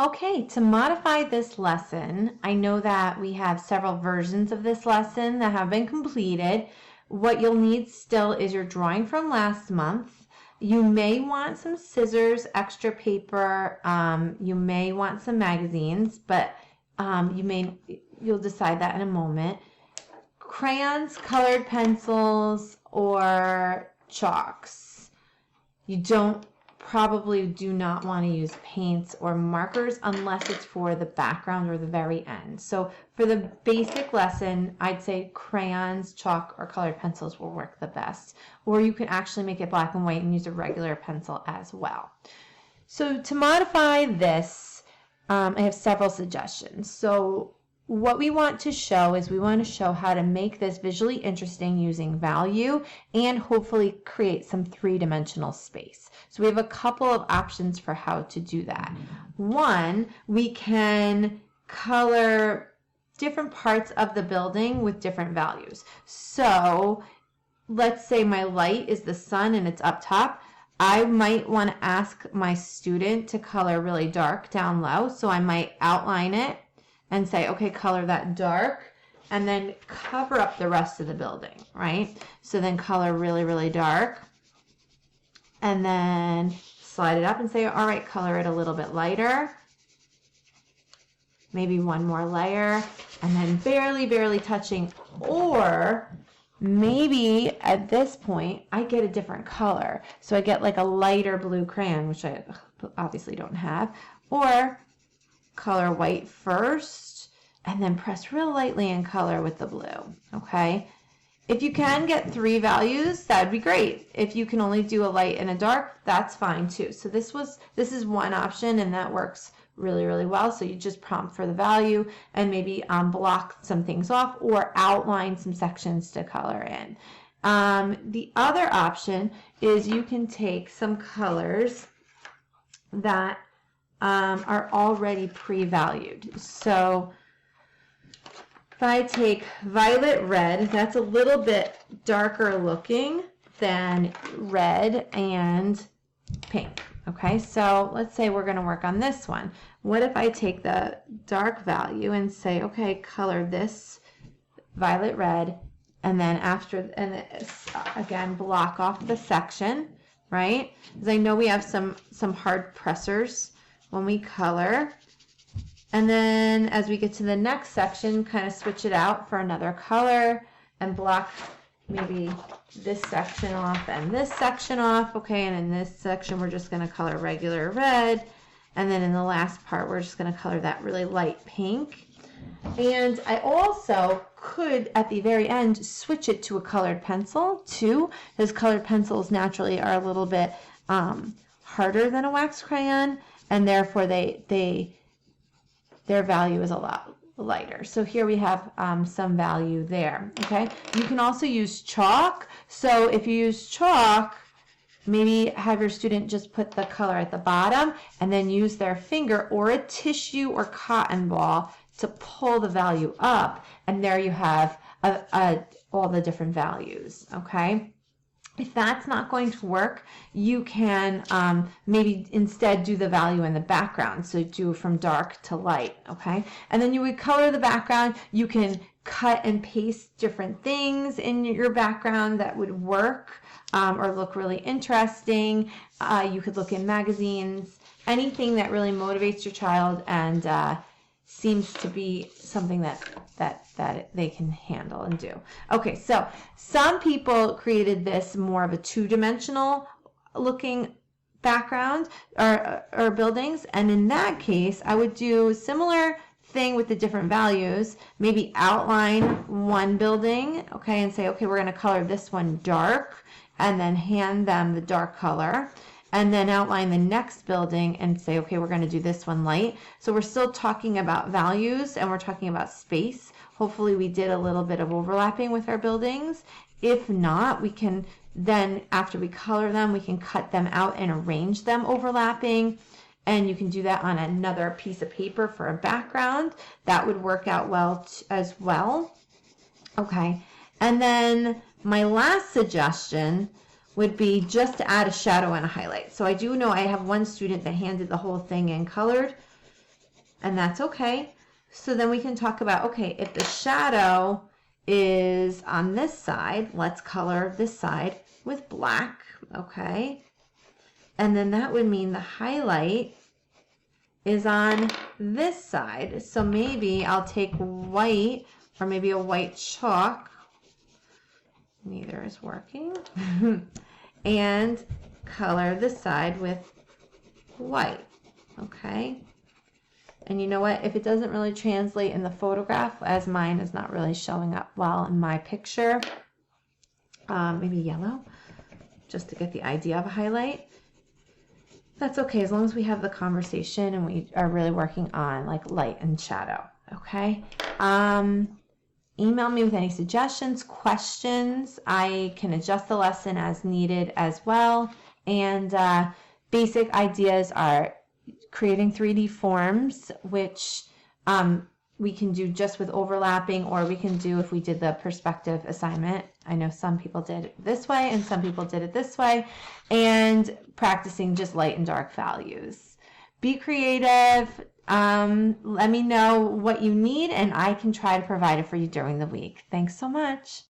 Okay, to modify this lesson, I know that we have several versions of this lesson that have been completed. What you'll need still is your drawing from last month. You may want some scissors, extra paper, you may want some magazines, but you'll decide that in a moment. Crayons, colored pencils, or chalks. You probably do not want to use paints or markers unless it's for the background or the very end. So for the basic lesson, I'd say crayons, chalk, or colored pencils will work the best. Or you can actually make it black and white and use a regular pencil as well. So to modify this, I have several suggestions. So what we want to show is we want to show how to make this visually interesting using value and hopefully create some three-dimensional space. So we have a couple of options for how to do that. One, we can color different parts of the building with different values. So let's say my light is the sun and it's up top. I might want to ask my student to color really dark down low. So I might outline it and say, okay, color that dark, and then cover up the rest of the building, right? So then color really, really dark, and then slide it up and say, all right, color it a little bit lighter, maybe one more layer, and then barely, barely touching. Or maybe at this point, I get a different color. So I get like a lighter blue crayon, which I obviously don't have, or color white first and then press real lightly and color with the blue. Okay, if you can get three values, that'd be great. If you can only do a light and a dark, that's fine too. So this is one option, and that works really, really well. So you just prompt for the value and maybe block some things off or outline some sections to color in. The other option is you can take some colors that are already pre-valued. So if I take violet red, that's a little bit darker looking than red and pink. Okay, so let's say we're going to work on this one. What if I take the dark value and say, okay, color this violet red, and then again block off the section, right? Because I know we have some hard pressors when we color, and then as we get to the next section, kind of switch it out for another color and block maybe this section off and this section off. Okay, and in this section we're just going to color regular red, and then in the last part we're just going to color that really light pink. And I also could at the very end switch it to a colored pencil too, because colored pencils naturally are a little bit harder than a wax crayon, and therefore their value is a lot lighter. So here we have some value there. Okay, you can also use chalk. So if you use chalk, maybe have your student just put the color at the bottom and then use their finger or a tissue or cotton ball to pull the value up, and there you have all the different values. Okay, if that's not going to work, you can maybe instead do the value in the background. So do from dark to light. Okay, and then you would color the background. You can cut and paste different things in your background that would work or look really interesting. You could look in magazines, anything that really motivates your child and seems to be something that they can handle and do. Okay, so some people created this more of a two-dimensional looking background or buildings, and in that case I would do a similar thing with the different values, maybe outline one building, okay, and say, okay, we're going to color this one dark, and then hand them the dark color, and then outline the next building and say, okay, we're going to do this one light. So we're still talking about values and we're talking about space. Hopefully we did a little bit of overlapping with our buildings. If not, we can then, after we color them, we can cut them out and arrange them overlapping. And you can do that on another piece of paper for a background. That would work out well as well. Okay, and then my last suggestion would be just to add a shadow and a highlight. So I do know I have one student that handed the whole thing in colored, and that's okay. So then we can talk about, okay, if the shadow is on this side, let's color this side with black, okay? And then that would mean the highlight is on this side. So maybe I'll take white, or maybe a white chalk, neither is working, and color this side with white, okay? And you know what, if it doesn't really translate in the photograph, as mine is not really showing up well in my picture, maybe yellow, just to get the idea of a highlight. That's okay, as long as we have the conversation and we are really working on like light and shadow, okay? Email me with any suggestions, questions. I can adjust the lesson as needed as well. And basic ideas are creating 3D forms, which we can do just with overlapping, or we can do if we did the perspective assignment. I know some people did it this way and some people did it this way, and practicing just light and dark values. Be creative. Let me know what you need and I can try to provide it for you during the week. Thanks so much.